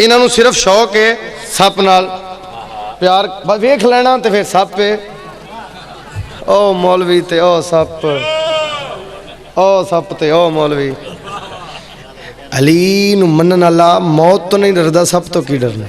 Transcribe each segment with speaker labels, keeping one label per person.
Speaker 1: ਇਹਨਾਂ ਨੂੰ ਸਿਰਫ ਸ਼ੌਕ ਹੈ ਸੱਪ ਨਾਲ ਪਿਆਰ, ਬਸ ਵੇਖ ਲੈਣਾ ਤੇ ਫਿਰ ਸੱਪ ਹੈ, ਉਹ ਮੌਲਵੀ ਤੇ ਉਹ ਸੱਪ, ਉਹ ਸੱਪ ਤੇ ਉਹ ਮੌਲਵੀ। ਅਲੀ ਨੂੰ ਮੰਨਣ ਵਾਲਾ ਮੌਤ ਤੋਂ ਨਹੀਂ ਡਰਦਾ, ਸੱਪ ਤੋਂ ਕੀ ਡਰਨਾ।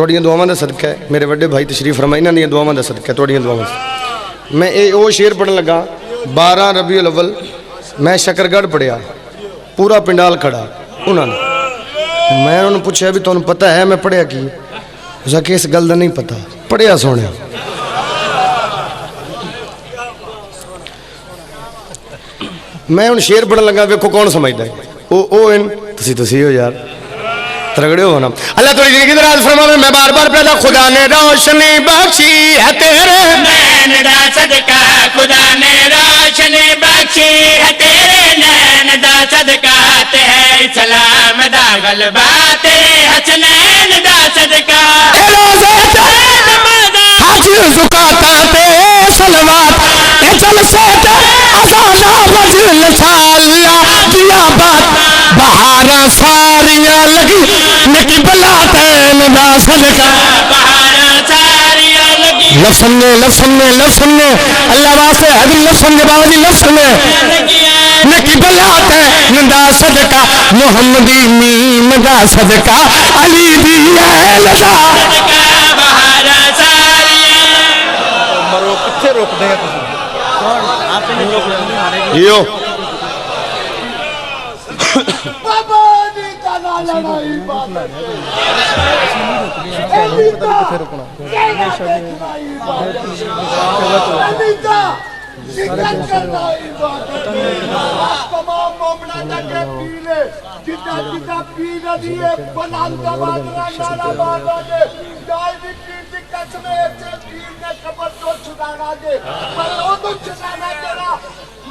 Speaker 1: ਤੁਹਾਡੀਆਂ ਦੁਆਵਾਂ ਦਾ ਸਦਕਾ ਹੈ, ਮੇਰੇ ਵੱਡੇ ਭਾਈ ਤਸ਼ਰੀਫ ਫਰਮਾ, ਇਹਨਾਂ ਦੀਆਂ ਦੁਆਵਾਂ ਦਾ ਸਦਕਾ, ਤੁਹਾਡੀਆਂ ਦੁਆਵਾਂ ਦਾ। ਮੈਂ ਇਹ ਉਹ ਸ਼ੇਰ ਪੜਨ ਲੱਗਾ 12 ਰਬੀਉਲ ਅਵਲ ਮੈਂ ਸ਼ਕਰਗੜ੍ਹ ਪੜਿਆ, ਪੂਰਾ ਪਿੰਡਾਲ ਖੜਾ ਉਹਨਾਂ ਨੇ। ਮੈਂ ਉਹਨਾਂ ਨੂੰ ਪੁੱਛਿਆ ਵੀ ਤੁਹਾਨੂੰ ਪਤਾ ਹੈ ਮੈਂ ਪੜਿਆ ਕੀ? ਉਸ ਕਿ ਇਸ ਗੱਲ ਦਾ ਨਹੀਂ ਪਤਾ, ਪੜਿਆ ਸੋਹਣਿਆ। ਮੈਂ ਹੁਣ ਸ਼ੇਰ ਪੜਨ ਲੱਗਾ, ਵੇਖੋ ਕੌਣ ਸਮਝਦਾ ਹੈ। ਉਹ ਤੁਸੀਂ ਹੋ ਯਾਰ, ترگڑے ہو نا. اللہ تھوڑی زندگی دراز فرماوے. میں بار بار پیدا خدا نے روشنی بخشی ہے تیرے
Speaker 2: نین دا صدقہ, خدا نے روشنی بخشی ہے تیرے نین دا صدقہ, تے ہے اسلام دا غلبہ تیرے حسنین دا صدقہ.
Speaker 1: اے روزے تے حج زکاتاں تے صلوات اے جلسے تے اذاناں رجل سالیاں دیا بات بہاراں ساریاں لگی نکی بلا تین دا صدقہ.
Speaker 2: بہاراں ساریاں لگی
Speaker 1: لفظ سننے اللہ واسطے حد لفظ سننے بابا جی لفظ سننے نکی بلا تین دا صدقہ, محمدی میم دا صدقہ, علی دی اہل دا
Speaker 2: صدقہ. بہاراں ساریاں
Speaker 3: مرو کتنے روک دیں گے کون آپ نے روک دیں
Speaker 1: جیو
Speaker 4: بابا جی کا لڑائی بات ہے تمام مومنہ کے پیلے جتا جتا پیلے دیئے بلند آباد رانانا بابا نے جائے بھی پیر دی قسمے سے پیر نے قبر تو چھڑانا دے پر وہ تو چھڑانا دینا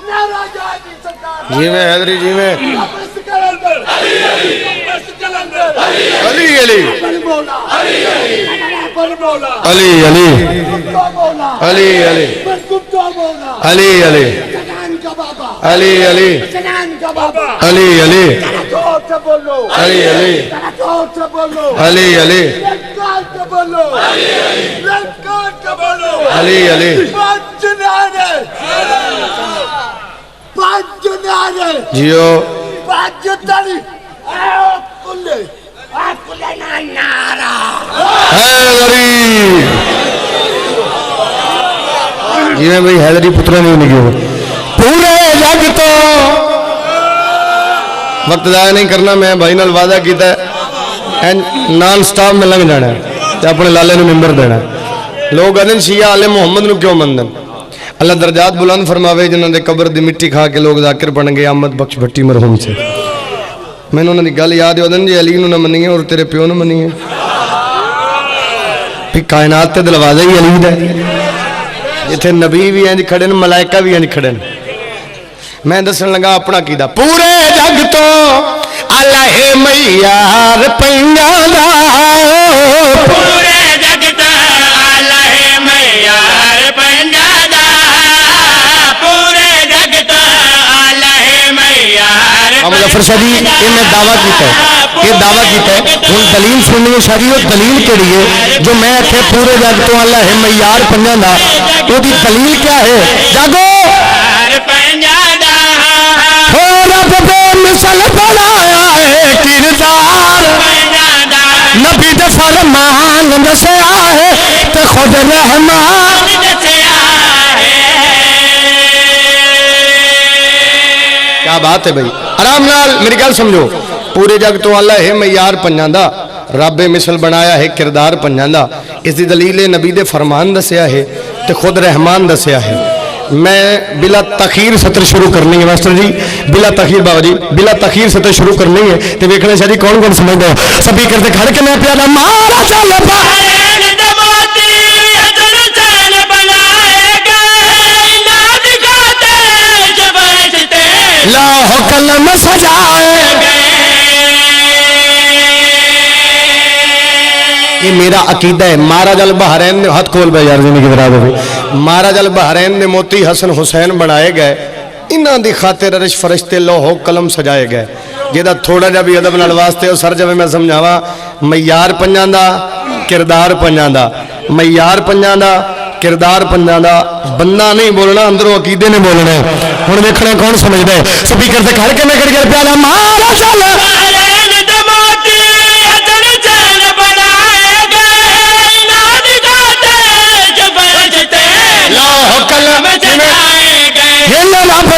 Speaker 4: نعرہ جائے بھی سرکار.
Speaker 1: جی میں حیدری جی میں
Speaker 4: اپس کلندر علی علی اپس کلندر
Speaker 1: علی علی
Speaker 4: پر مولا علی علی پر مولا
Speaker 1: علی علی
Speaker 4: کتا مولا
Speaker 1: علی علی
Speaker 4: پر کتا مولا
Speaker 1: علی علی
Speaker 4: سنان کا بابا
Speaker 1: علی علی
Speaker 4: سنان کا بابا
Speaker 1: علی علی
Speaker 4: زور سے بولو
Speaker 1: علی علی
Speaker 4: زور سے بولو
Speaker 1: علی علی
Speaker 4: للکار سے بولو للکار سے بولو
Speaker 1: علی علی
Speaker 4: پانچ نعرے پانچ نعرے
Speaker 1: جیو
Speaker 4: پانچ تالی اے کلے نعرہ
Speaker 1: حیدری جی میں بھائی حیدری پترہ نہیں لگی ہو پورے جگ تو وقت ضائع نہیں کرنا. میں بھائی نال وعدہ کیتا ہے نان سٹاپ میں لنگ جانا ہے تے اپنے لالے نو ممبر دینا ہے. لوگ آدھن شیعہ آل محمد نو کیوں مندن. اللہ درجات بلند فرماوے جنہاں دے قبر دی مٹی کھا کے لوگ ذاکر بن گئے احمد بخش بھٹی مرحوم سے. میں نے انہوں نے گل یاد ہے جی علی نو نہ منی اور تیرے پیو نو منی ہے پھر کائنات تے دروازہ ہی علی دا ہے. جتھے نبی بھی ہیں کھڑے ہیں ملائکہ بھی ہیں کھڑے ہیں. میں دسن لگا اپنا کیدا پورے جگ تو اللہ معیار پنجاں دا
Speaker 2: پورے جگ تو اللہ معیار پنجاں دا, پورے جگ تو اللہ معیار
Speaker 1: مظفر شاہ جی انہیں دعویٰ کیتا ہے یہ دعویٰ کیتا ہے ہن دلیل سننی ہے شاہ جی وہ دلیل کیڑی ہے جو میں کہ پورے جگ تو اللہ معیار پنجاں دا وہ دی دلیل کیا ہے جاگو
Speaker 2: پنجاں دا
Speaker 1: ہو رب بے مثل بنایا ہے کردار
Speaker 2: پنجاں دا
Speaker 1: نبی دے فرمان دسیا ہے تے خود رحمان
Speaker 2: دسیا ہے.
Speaker 1: کیا بات ہے بھائی آرام نال میری گل سمجھو. پورے جگ تو اللہ ہے معیار پنجاں دا رب مثل بنایا ہے کردار پنجاں دا. اس دی دلیل نبی دے فرمان دسیا ہے تے خود رحمان دسیا ہے. میں بلا تاخیر سطر شروع کرنی ہے ماسٹر جی بلا تاخیر بابا جی بلا تاخیر سطر شروع کرنی ہے تے ویکھنا شاہ جی کون کون سمجھدا ہے. سبھی کرتے کھڑ کے میں پیادا مارا چل پا
Speaker 2: حسین دموتی حسن حسین بنائے گئے ناد گاتے شباشتے
Speaker 1: لاہ قلم سجائے یہ میرا عقیدہ ہے. مہاراج البحرین نے ہاتھ کھول بے یار زندگی برابر ہوئی. مہاراج البحرین نے موتی حسن حسین بنائے گئے انہاں دی خاطر عرش فرشتے لوح و قلم سجائے گئے. جیدہ تھوڑا جا بھی ادب نال واسطے اور سر جب میں سمجھاوا معیار پنجاں دا کردار پنجاں دا معیار پنجاں دا کردار پنجاں دا بندہ نہیں بولنا اندروں عقیدے نے بولنا ہے. ہن دیکھنا کون سمجھدا ہے. سپیکر تے کھڑ کے میں کڑ پیالا مارا چل
Speaker 2: حسین دموتی حسن حسین بنائے گئے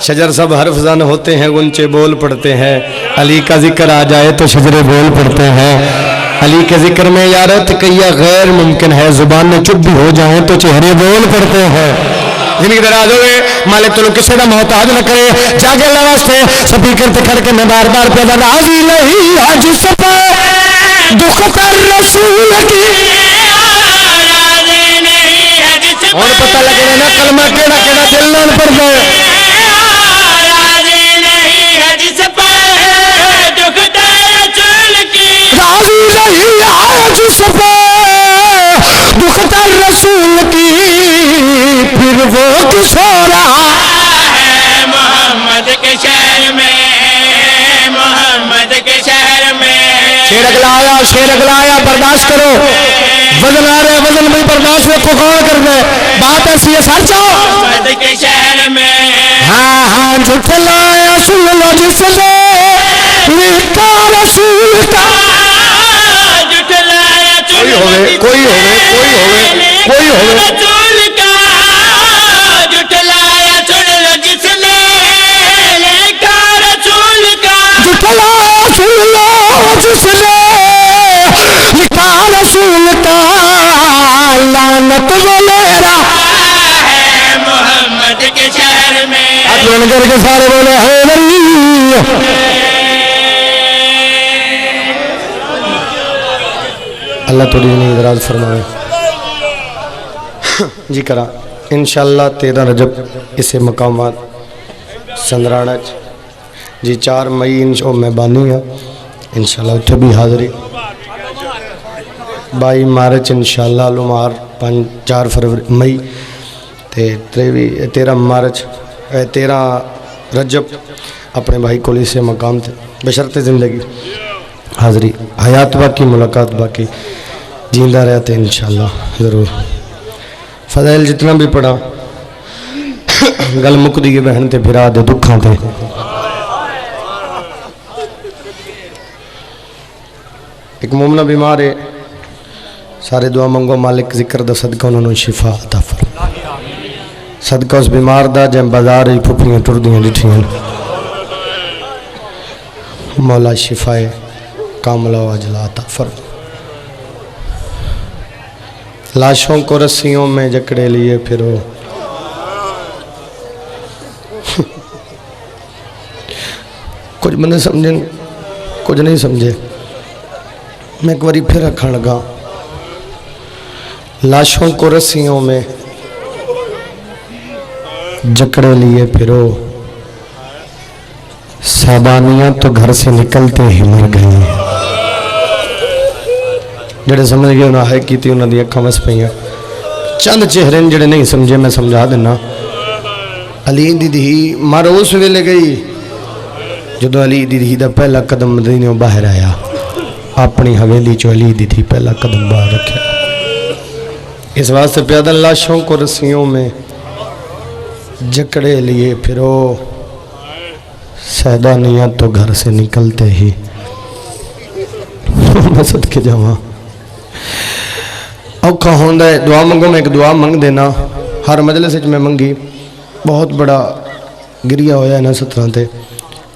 Speaker 1: شجر سب حرف زن ہوتے ہیں گنچے بول پڑتے ہیں علی کا ذکر آ جائے تو شجرے بول پڑتے ہیں علی کے ذکر میں یارت کیا غیر ممکن ہے زبان میں چپ بھی ہو جائیں تو چہرے بول پڑتے ہیں زندگی دراز ہوئے مالک تو لوگ کسی کا محتاج نہ کرے جاگے اللہ واسطے سپیکر تے کھڑ کے میں بار بار پیدا راضی نہیں آج سپا دکھ کر رسول کی اور پتہ لگے نا کلمہ کیڑا کیڑا دل نال پڑ جائے راضی نہیں آج سپا دکھ کر رسول کی پھر وہ کس ہو رہا
Speaker 2: ہے محمد کے شہر میں محمد کے شہر میں
Speaker 1: شیر اگلایا برداشت کرو وزن آ رہے وزن میں برداشت میں کو غور کر دے بات ایسی ہے سر چاہو
Speaker 2: محمد کے شہر میں
Speaker 1: ہاں جھٹلایا سن لو جس نے لکھا رسول کا
Speaker 2: جھٹلایا
Speaker 1: کوئی ہوئے
Speaker 2: رسول کا جھٹلایا سن لو جس نے لکھا رسول کا
Speaker 1: جھٹلایا سن لو جس نے لکھا رسول کا لعنت ولیرا
Speaker 2: ہے محمد کے شہر میں
Speaker 1: اپنے گھر کے سارے بولے حیدری اللہ تو دینی دراز فرمائے جی کرا انشاءاللہ 13 رجب اسے مقامات سندرانچ جی 4 مئی انشاء میں بانی ہے انشاءاللہ اتھے بھی حاضری 22 مارچ انشاءاللہ لمار 4 فروری مئی 13 مارچ 13 رجب اپنے بھائی کولی سے مقام تھے بشرط زندگی حاضری حیات باقی ملاقات باقی جیندہ رہتے انشاءاللہ ضرور فضائل جتنا بھی پڑھا گل مک دیئے بہن تے بھرا دے دکھاں تے ایک مومنہ بیمار ہے سارے دعا منگو مالک ذکر دا صدقہ انہوں نے شفا عطا فرما صدقہ اس بیمار دا جہاں بازار ہی پھپڑیاں ٹر دیاں ڈٹھیاں مولا شفائے کاملہ و اجلا عطا فرما لاشوں کو رسیوں میں جکڑے لیے پھرو کچھ بندے سمجھیں کچھ نہیں سمجھے میں ایک باری پھر رکھن لگا لاشوں کو رسیوں میں جکڑے لیے پھرو سیبانیاں تو گھر سے نکلتے ہی مر گئی جڑے سمجھ گئے انہاں ہے کی تھی انہاں دی اکھاں وس پئیاں چند چہرے جڑے نہیں سمجھے میں سمجھا دینا علی دی دھی مر اس ویلے گئی جدو علی دی دھی دا پہلا قدم مدینوں باہر آیا اپنی حویلی چو علی دی دھی پہلا قدم باہر رکھا اس واسطے پیادہ لاشوں کو رسیوں میں جکڑے لیے پھرو سیدانیاں تو گھر سے نکلتے ہی میں صدقے جاواں اوکھا ہوندہ ہے دعا منگو میں ایک دعا منگ دینا ہر مجلس میں منگی بہت بڑا گریہ ہویا ہے نا 17 تے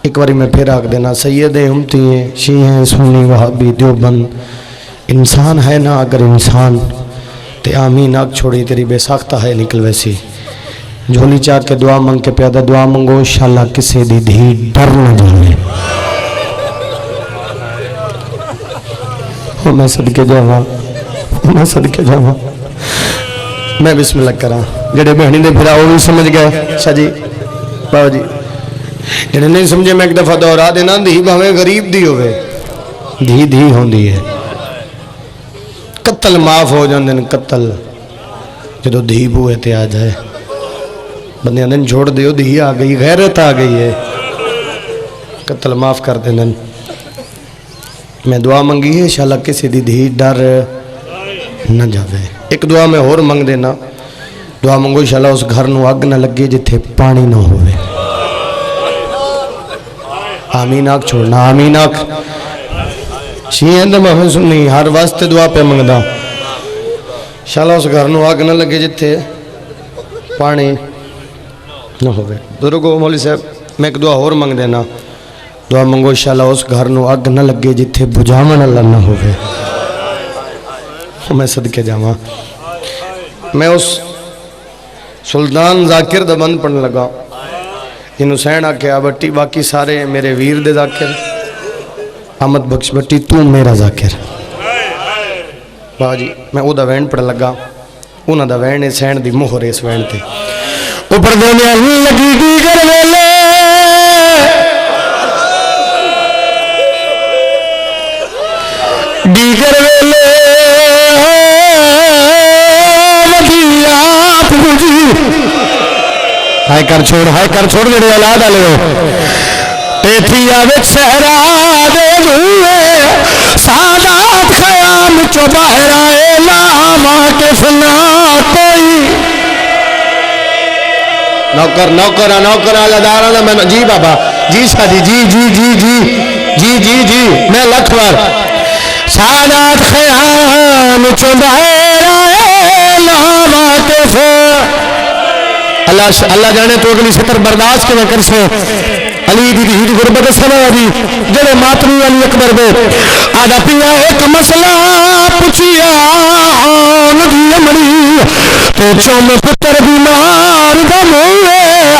Speaker 1: ایک باری میں پھر آگ دینا سید امتی ہیں شیعہ سنی وہابی دیوبند انسان ہے نا اگر انسان تے آمین آگ چھوڑی تیری بے ساختہ ہے نکل ویسی جھولی چاہ کے دعا منگ کے پیادہ دعا منگو انشاءاللہ کسی دی دھی ڈر نہ جانے میں صدقے جاواں میں صدقے جاواں میں بسم اللہ کراں جڑے بہنی دے پھرا وہ بھی سمجھ گئے شاہ جی بابا جی جڑے نہیں سمجھے میں ایک دفعہ دورا دینا دھی بھاویں غریب دی ہوئے دھی ہوندی ہے قتل معاف ہو جاندے قتل جدو دھی بوئے تے آ جائے بندیاں دن چھوڑ دیو دھی آ گئی غیرت آ گئی ہے قتل معاف کر دینا میں دعا منگی ہے انشاءاللہ کسی دی دھی ڈر نہ جاوے ایک دعا میں اور منگ دینا دعا منگو انشاءاللہ اس گھر نو اگ نہ لگے جتھے پانی نہ ہوئے آمین آگ چھوڑنا آمین آگ شیئن دے میں سننی ہر واسطے دعا پہ منگ دا انشاءاللہ اس گھر نو اگ نہ لگے جتھے پانی نہ ہوئے بزرگو مولوی صاحب میں ایک دعا اور منگ دینا دعا منگو انشاءاللہ اس گھر نو اگ نہ لگے جتھے بجھاون اللہ نہ ہوئے میں صدقے جاواں میں اس سلطان ذاکر دا بند پڑھنے لگا جن حسین آکھیا بٹی باقی سارے میرے ویر دے ذاکر احمد بخش بٹی تو میرا ذاکر باجی میں او دا وین پڑھ لگا انہاں دا وین حسین دی مہر اس وین تے اوپر دنیا لگی کی کر ویلے دیگر ویلے ودیا پوجی ہائے کر چھوڑ میرے اولاد والے تیتھیا وچ صحرا دے ہوئے سادات خیام چو باہر آئے لاما کے فنا کوئی نوکر لدارا میں جی بابا جی شادی جی میں لکھ بار سادات خیام چو باہر آئے لاما کے فنا اللہ جانے تو اگلی سطر برداشت کے میں کر سے علی دی ہید غربت سنا دی جڑے ماتمی علی اکبر دے آدھا پیا ایک مسئلہ پوچھیا ندی امری تو چوم پتر بیمار دم ہوئے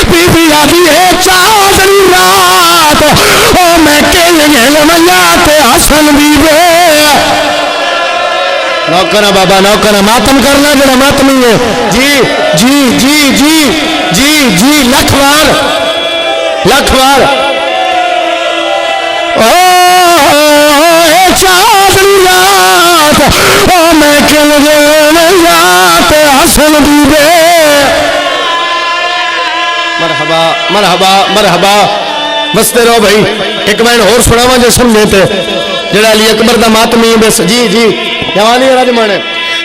Speaker 1: بی بی آدھی ہے چادری رات او میں کہنے لمیات حسن بی بے نوکرہ بابا نوکرہ ماتم کرنا جڑا ماتمی ہے جی لکھ بار چادری رات او میں کل گیات حسن بیبے مرحبا بستے رہو بھائی ایک میں اور سناواں جو سمجھے تھے جڑا علی اکبر دا ماتمی بس جی جوانی راج مانے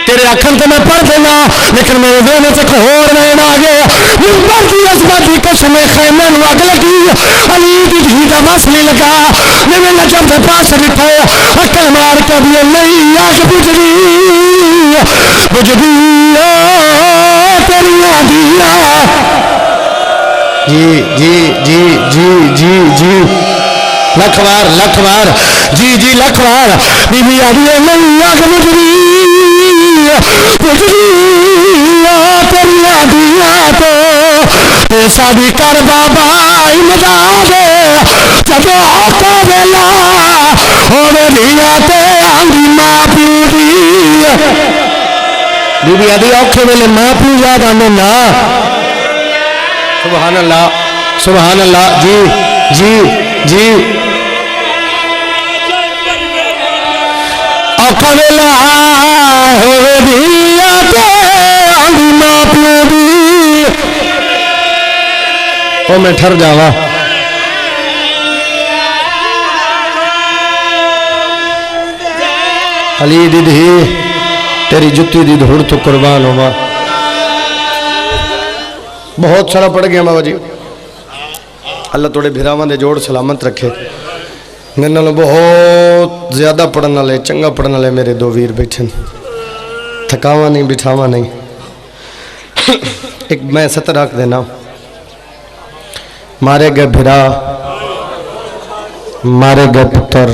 Speaker 1: تیرے اکھن تو میں پڑھ دینا لیکن میرے دل میں ایک اور نین آ گیا ممبر کی عظمت کی قسم خیمے نو اگ لگی علی دی دھی دا مسئلہ لگا میں نجم دے پاس بیٹھے عقل مار کے بھی نہیں آگ بجھدی تیری آدیا جی لکھ بار جی لکھ بار بی بی آدیا نہیں آگ بجھدی تیریا دیا تو شادی کر بابا امداد جب آقا ویلا ہوئے دیا تے آنگی ماں پیو بی بی آدھی اوکھے ویلے ماں پیو یاد آنے نا سبحان اللہ جی آقا ویلا ہوئے دیا تے آنگی ماں پیو او میں ٹھر جاوا علی دی دھی تیری جتی دی دھوڑ تو قربان ہوا بہت سارا پڑھ گیا بابا جی اللہ توڑے بھراواں دے جوڑ سلامت رکھے میرے نالوں بہت زیادہ پڑھنا لے چنگا پڑھنا لے میرے دو ویر بیٹھن تھکاوا نہیں بٹھاوا نہیں ایک میں سطر رکھ دینا مارے گئے بھرا مارے گئے پتر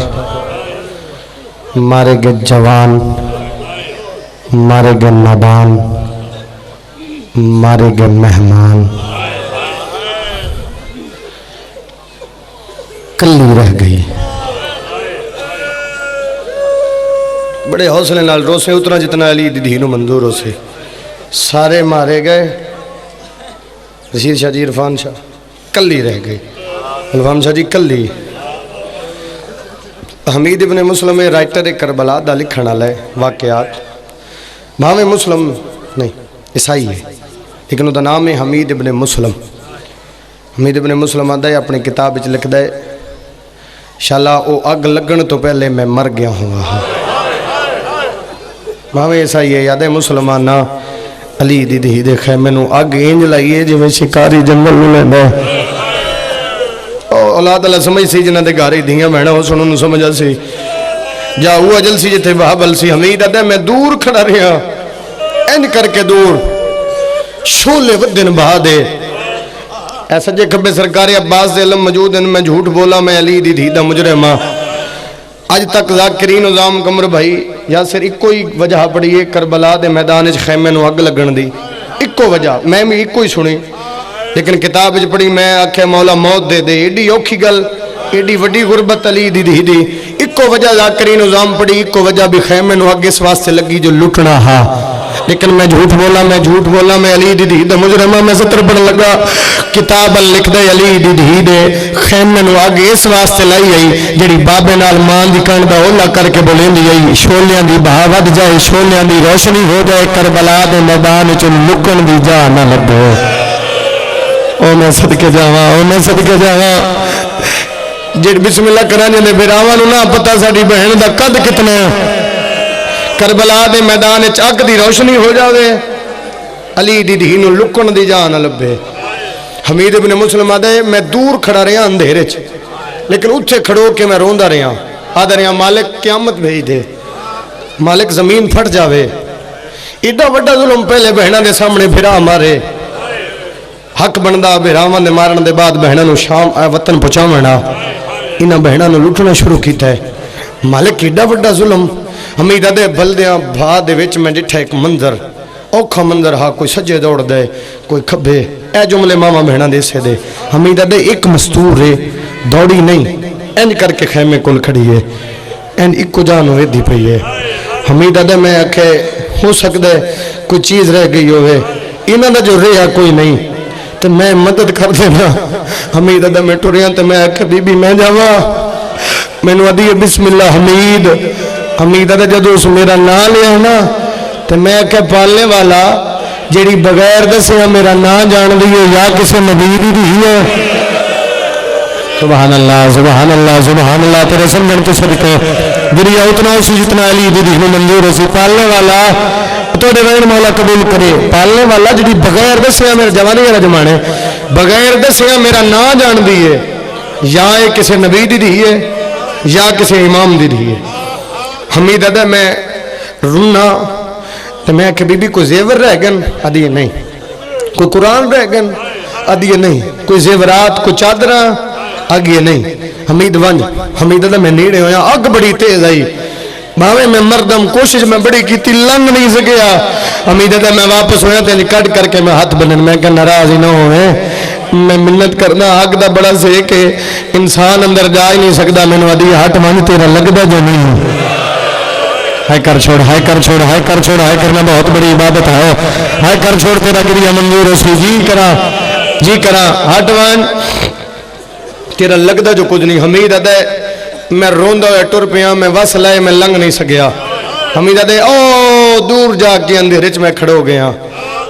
Speaker 1: مارے گئے جوان مارے گئے نادان مارے گئے مہمان کلی رہ گئی بڑے حوصلے نال روسے اتنا جتنا علی دی دھی نو منظور ہو سے سارے مارے گئے رشید شاہ جی عرفان شاہ کلی رہ گئی عرفان شاہ جی کلی حمید ابن مسلم رائٹر کربلا دا لکھنا لے واقعات بھاوے مسلم نہیں عیسائی ہے لیکن دا نام ہے حمید ابن مسلم حمید ابن مسلم آدھا ہے اپنی کتاب وچ لکھ دے شالا او اگ لگن تو پہلے میں مر گیا ہوں بھاوے عیسائی ہے یاد ہے مسلمان نا علی دی دھی دے خیمے نو اگ اینج لائیے جو میں شکاری جنگل نو لیندے اولاد اللہ سمجھ سی جنہ دے گاری دھیاں بہنا ہو سنوں نو سمجھا سی جا ہوا جل سی جتے بہابل سی حمید آدھے میں دور کھڑا رہا این کر کے دور شولے ودن بہا دے اے سجے کھبے سرکار عباس دے علم موجود ہیں میں جھوٹ بولا میں علی دی دھی دا مجرم ہاں اج تک ذاکرین نظام کمر بھائی یا صرف ایک ہی وجہ پڑی ہے کربلا دے میدان وچ خیمے نو اگ لگن دی ایک وجہ میں بھی ایک ہی سنی لیکن کتاب وچ پڑھی میں آکھے مولا موت دے دے ایڈی اوکھی گل ایڈی وڈی غربت علی دی دھی دی ایک وجہ ذاکرین نظام پڑھی ایک وجہ بھی خیمے نو اگ اس واسطے لگی جو لٹنا ہا لیکن میں جھوٹ بولا میں علی دی دھی دا مجرم ہاں میں سطر پڑھ لگا کتاب لکھ دے علی دی دھی دے خیمے نو اگ اس واسطے لائی آئی جڑی بابے نال مان دی کن دا اولا کر کے بولیں دی آئی شولیاں دی بہا ود جائے شولیاں دی روشنی ہو جائے کربلا دے میدان چ لکن دی جا نہ لگے او میں صدقے جاواں جڑ بسم اللہ کرانے نے بیراواں نو نہ پتہ ساڈی بہن دا قد کتنا کربلا دے میدان وچ اگ دی روشنی ہو جاوے علی دی دھی نو لکن دی جا نہ لبے حمید ابن مسلم آدھے میں دور کھڑا رہا اندھیرے چ لیکن اتھے کھڑو کے میں روندا رہا آدھا رہا مالک قیامت بھیج دے مالک زمین پھٹ جاوے ایڈا وڈا ظلم پہلے بہناں دے سامنے بھرا مارے حق بندا بھراواں دے مارن دے بعد بہناں نو شام وطن پہنچاونا انہاں بہناں نو لٹنا شروع کیتا ہے مالک ایڈا وڈا ظلم حمید دے بلدیاں بھا دے وچ میں ڈٹھا ایک منظر اوکھا منظر ہا کوئی سجے دوڑ دے کوئی کھبے اے جملے ماما بہناں دے سے دے حمید دے ایک مستور رے دوڑی نہیں انج کر کے خیمے کول کھڑی ہے این ایک جان ہوئے دی پئی ہے حمید دے میں آکھے ہو سکدا ہے کوئی چیز رہ گئی ہوئے انہاں دا جو رہا کوئی نہیں تو میں مدد کر دینا حمید دے میں ٹریاں تے میں آکھے بی بی میں جاواں مینوں ادی بسم اللہ حمید دا جدو اس میرا نام لیا نا تو میں کہ پالنے والا جیڑی بغیر دسیا میرا نام جان دیئے یا کسی نبی دی ہے سبحان اللہ تیرے سمجھن کے صدقے دریا اتنا اسی جتنا علی دی میں منظور اسی پالنے والا تو وین مولا قبول کرے پالنے والا جیڑی بغیر دسیا میرا جوانی میرا جمانے بغیر دسیا میرا نام جان دیئے یا کسی نبی دی ہے یا کسی امام دی ہے حمید ادھا میں رونا تو میں کہ بی بی کوئی زیور رہ گن ادھیے نہیں کوئی قرآن رہ گن ادھیے نہیں کوئی زیورات کوئی چادرہ آگیے نہیں حمید ونج حمید ادھا میں نیڑے ہویا اگ بڑی تیز آئی باوے میں مردم کوشش میں بڑی کی تھی لنگ نہیں سکیا حمید ادھا میں واپس ہویا تھے کٹ کر کے میں ہاتھ بنن میں کہ ناراض ہی نہ ہوئے میں منت کرنا آگ دا بڑا سے کہ انسان اندر جا ہی نہیں سکتا میں نے ادھی ہاتھ مان تیرا لگتا جو نہیں ہائے کر چھوڑ ہائے کرنا بہت بڑی عبادت ہے ہائے کر چھوڑ تیرا گریہ منظور اسی جی کرا ہٹ وان تیرا لگدا جو کچھ نہیں حمید ادھے میں روندہ ہوئے ٹر پیا میں وس لائے میں لنگ نہیں سکیا حمید ادھے او دور جا کے اندھیرے چ میں کھڑو گیا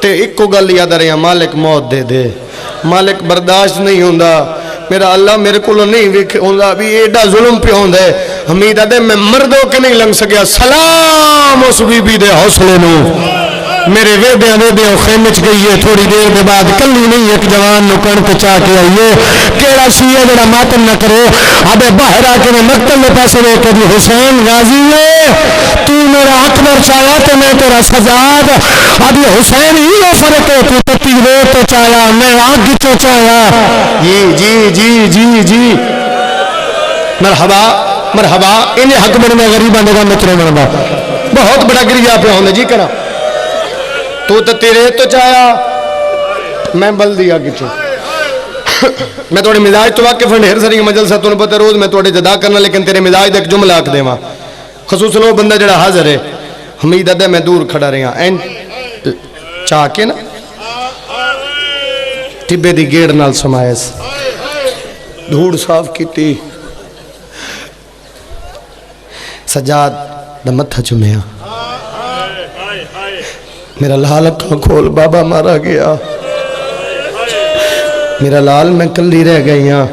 Speaker 1: تے ایک کو گل یاد رہا مالک موت دے دے مالک برداشت نہیں ہوندہ میرا اللہ میرے کو نہیں ہوندہ ابھی ایڈا ظلم پہ ہوندہ ہے حمید آدھے میں مردوں کے نہیں لنگ سکیا سلام اس بی بی دے حوصلے نو میرے ویدیاں خیمچ گئی ہے تھوڑی دیر دے بعد کلی نہیں ایک جوان نو کنک چاہ کے آئیے کیڑا شیعہ جڑا ماتم نہ کرے آدھے باہر آکے میں مقتل میں پیسے دے کہ حسین غازی ہے تو میرا اکبر چاہیا تو میں تیرا سجاد آدھے حسین ہی ہو فرق ہے تو تتی دے تو چاہیا میں آگ چو چاہیا جی مرحبا انہیں حق بننا غریبان دے گا مچرے بننا بہت بڑا گریہ پہ ہونے جی کرا تو تیرے تو چاہیا میں بل دیا کچھو میں توڑے مزاج تو واقف ہیں ہر سری مجلسہ تو نے پتہ روز میں توڑے جدا کرنا لیکن تیرے مزاج دے ایک جملہ آکھ دے ماں خصوصاً وہ بندہ جڑا حاضر ہے حمید ادھے میں دور کھڑا رہے ہیں این چاہ کے نا ٹبے دی گیڑ نال سمائیس دھوڑ صاف کی تھی سجاد دا متھا چمیا میرا لال اکھاں کھول بابا مارا گیا میرا لال میں کلی رہ گئی ہاں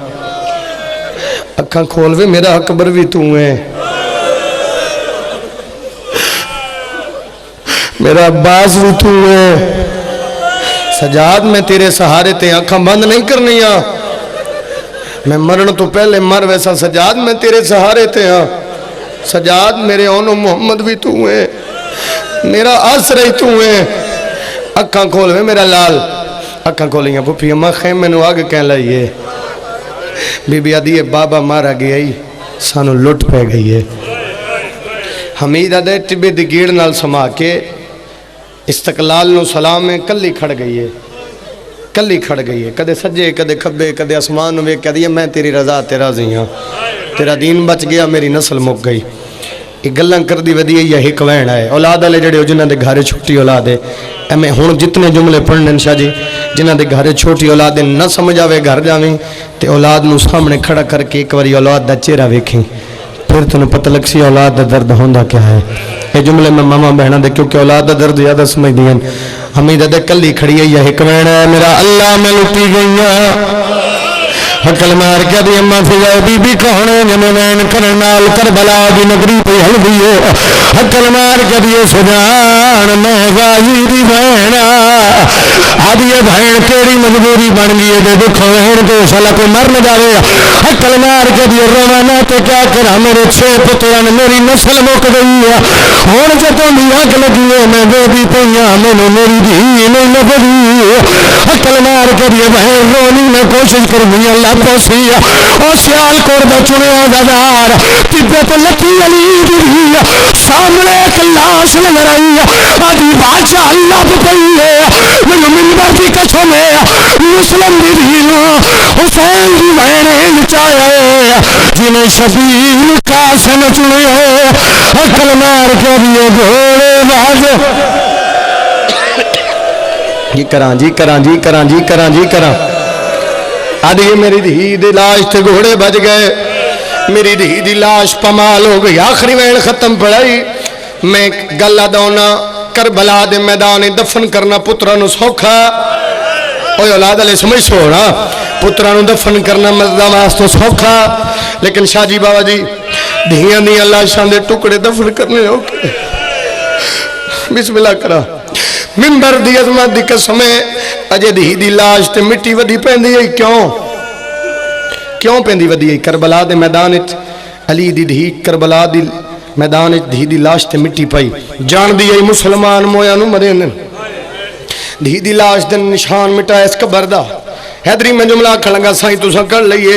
Speaker 1: اکھاں کھول وے میرا اکبر بھی تو ہے میرا عباس بھی تو ہے سجاد میں تیرے سہارے تے اکھاں بند نہیں کرنی ہاں میں مرن تو پہلے مر ویسا سجاد میں تیرے سہارے تے ہاں سجاد میرے اونو محمد بھی تو ہے میرا آسرہ ہی تو ہے اکھاں کھول وے میرا لال اکھاں کھولیاں پھپھی اما خیمے نو اگ کہیں لائیے بی بی آدھی بابا مارا گیا ہی سانو لٹ پہ گئی ہے حمید آدھے ٹبے دی گیڑ نال سما کے استقلال نو سلام میں کلی کھڑ گئی ہے کلی کھڑ گئی ہے کدے سجے کدے کھبے کدے اسمان نو کہہ دیا میں تیری رضا تے راضی ہاں تیرا دین بچ گیا میری نسل مک گئی یہ گلاں کر دی ودی ہے یہ وین ہے اولاد والے جڑے جنہاں دے گھر چھوٹی اولاد ہے میں ہن جتنے جملے پڑھنے شاہ جی جنہاں دے گھر چھوٹی اولاد نہ سمجھ آوے گھر جاویں تے اولاد نو سامنے کھڑا کر کے ایک واری اولاد دا چہرہ ویکھیں پھر تنوں پتہ لگ سی اولاد دا درد ہوندا کیا ہے یہ جملے میں ماما بہنا دے کیونکہ اولاد دا درد زیادہ سمجھ دیاں حمید دے کلی کھڑی ہے یہ وین ہے میرا اللہ میں لٹی گئیاں حقل مار کے دی اماں فضائے بی بی کھونے جنہیں وین کرنال کربلا دی نگری پہ ہل دیئے حقل مار کے دی سجان میں غازی دی بہنا آدھی بہن کیڑی مجبوری بن گئی دے دکھو وین کو شالا کوئی مر نہ جاوے حقل مار کے دی روانہ تو کیا کرا میرے 6 پتران میری نسل مک گئی ہے ہون جتوں بھی آگ لگی ہے میں دے دی پہیاں میں نے میری دی نہیں نبری حقل مار کے دی بہن رونی میں کوشش کر بھی اللہ پوسی او سیال کور دا چنیا دادار تبے تو لکی علی دی سامنے ایک لاش نظر آئی آدھی بادشاہ اللہ پہ پئی ہے میں منبر کی قسم ہے مسلم دی حسین دی بہن چاہے جنہیں شبیل قاسم چنیا عقل مار کے دیے گھوڑے باز جی کراں جی کراں جی کراں جی کراں جی کراں آدھی میری دھی دی لاش تے گھوڑے بج گئے میری دھی دی لاش پمال ہو گئی آخری وین ختم پڑائی میں گلہ دونا کربلا دے میدان دفن کرنا پترانو سوکھا اوہ اولاد علیہ سمجھ سونا پترانو دفن کرنا مزدہ واسطو سوکھا لیکن شاہ جی بابا جی دھیاں دیاں لاشاں دے ٹکڑے دفن کرنے ہوکے بسم اللہ کرا منبر دی عظمت دی قسمیں اجے دی دی لاش تے مٹی ودی پیندی ہے کیوں پیندی ودی ہے کربلا دے میدان علی دی دھی کربلا دی میدان دھی دی لاش تے مٹی پائی جان دی ہے مسلمان مویا نو مرے دھی دی لاش دے نشان مٹائے اس قبر دا حیدری میں جملہ کھڑنگا سائیں تو سا کر لئیے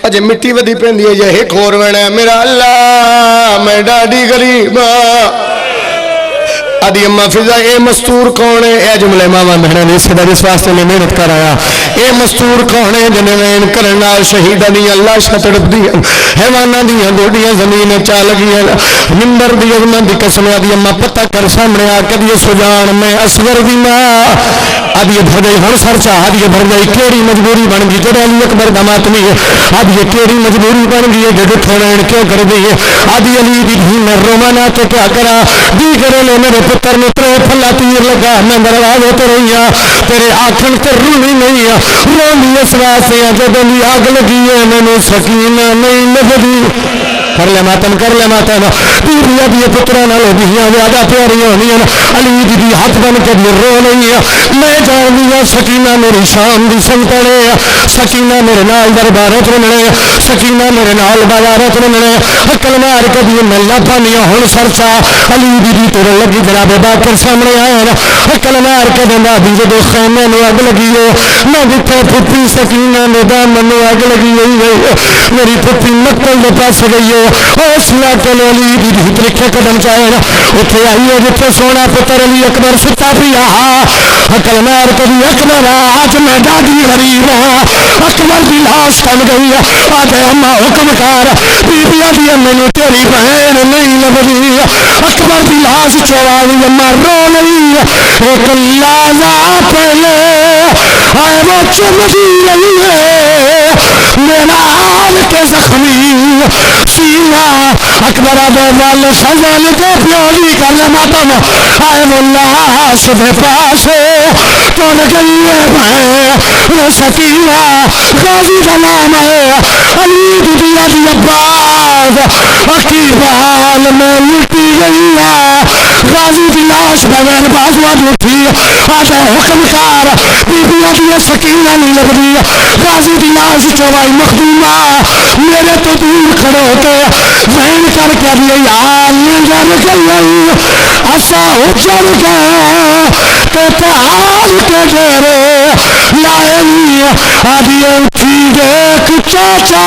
Speaker 1: اجے مٹی ودی پیندی ہے یہ ایک اور وینا ہے میرا اللہ میں ڈاڈی غریب آدھی اماں فضا اے مستور کون ہے اے جملے ماما بہنا نے اس قدر اس واسطے میں محنت کر آیا اے مستور کون ہے جنہیں وین کرنا شہیدہ دی اللہ شاہ تڑپ دی حیوانہ دی دوڑیاں زمین چا لگی ہے منبر دی عظمت دی قسم آدھی اماں پتہ کر سامنے آ کے دی سجان میں اصغر دی ماں آدھی بھر گئی ہر سر چاہ آدھی بھر گئی کیڑی مجبوری بن گئی جڑا علی اکبر دمات نہیں ہے آدھی کیڑی مجبوری بن گئی ہے جڑے تھوڑے کیوں کر دی ہے آدھی علی دی دھی میں رومانا تو کیا کرا دی کرے لے میرے پتر نے ترے پھلا تیر لگا میں دروازے تو رہی ہاں تیرے آنکھن تے رونی نہیں ہے رونی اس واسطے جب بھی آگ لگی ہے میں نے سکینہ نہیں لگی کر لے ماتم بیویاں بھی پتروں نال بیاں زیادہ پیاریاں ہونی ہیں علی دی ہاتھ بن کے بھی رو نہیں ہے میں جاننی ہوں سکینہ میری شام دی سنتنے سکینہ میرے نال دربار چننے سکینہ میرے نال بازار چننے عقل مار کے بھی میں لبھانی ہوں سرچا علی دی تیرے لگی جناب باکر سامنے آیا نا عقل مار کے دینا بھی جدو خیمے میں اگ لگی ہے میں جتھے پھپھی سکینہ میں دامن میں اگ لگی گئی میری پھپھی مکل دے پاس گئی ہے اس علاقے میں علی دی دھی لکھے قدم چاہے نا اتھے آئیے جتھے سونا پتر علی اکبر ستا پیا عقل مار کے بھی اکبر آج میں ڈاڈی غریب اکبر دی لاش کم گئی آج اماں حکم کار بیبیاں دی میں تیری بہن نہیں لبھی اکبر دی لاش چوالی اماں رو نہیں ایک لازا پہلے آئے وہ چمدی رہی ہے میرا آل کے زخمی سینہ اکبر آدھے والے سزل کے پیولی کرنے ماتم آئے وہ لاش دے پاسے تو لگئی ہے سکینہ غازی کا نام ہے علی دیا دی عباس اکیبال میں لٹی گئی ہے غازی دی لاش بغیر بازوات اٹھی آجا حکم کار بیبیاں دی سکینہ نہیں لگ دی غازی دی لاش چوائی مخدومہ میرے تو دور کھڑے ہوتے ذہن کر کے لیے یار نظر گئی ایسا اجڑ گیا کہ پہاڑ کے ڈیرے
Speaker 5: لائے آدھی اٹھی دیکھ چاچا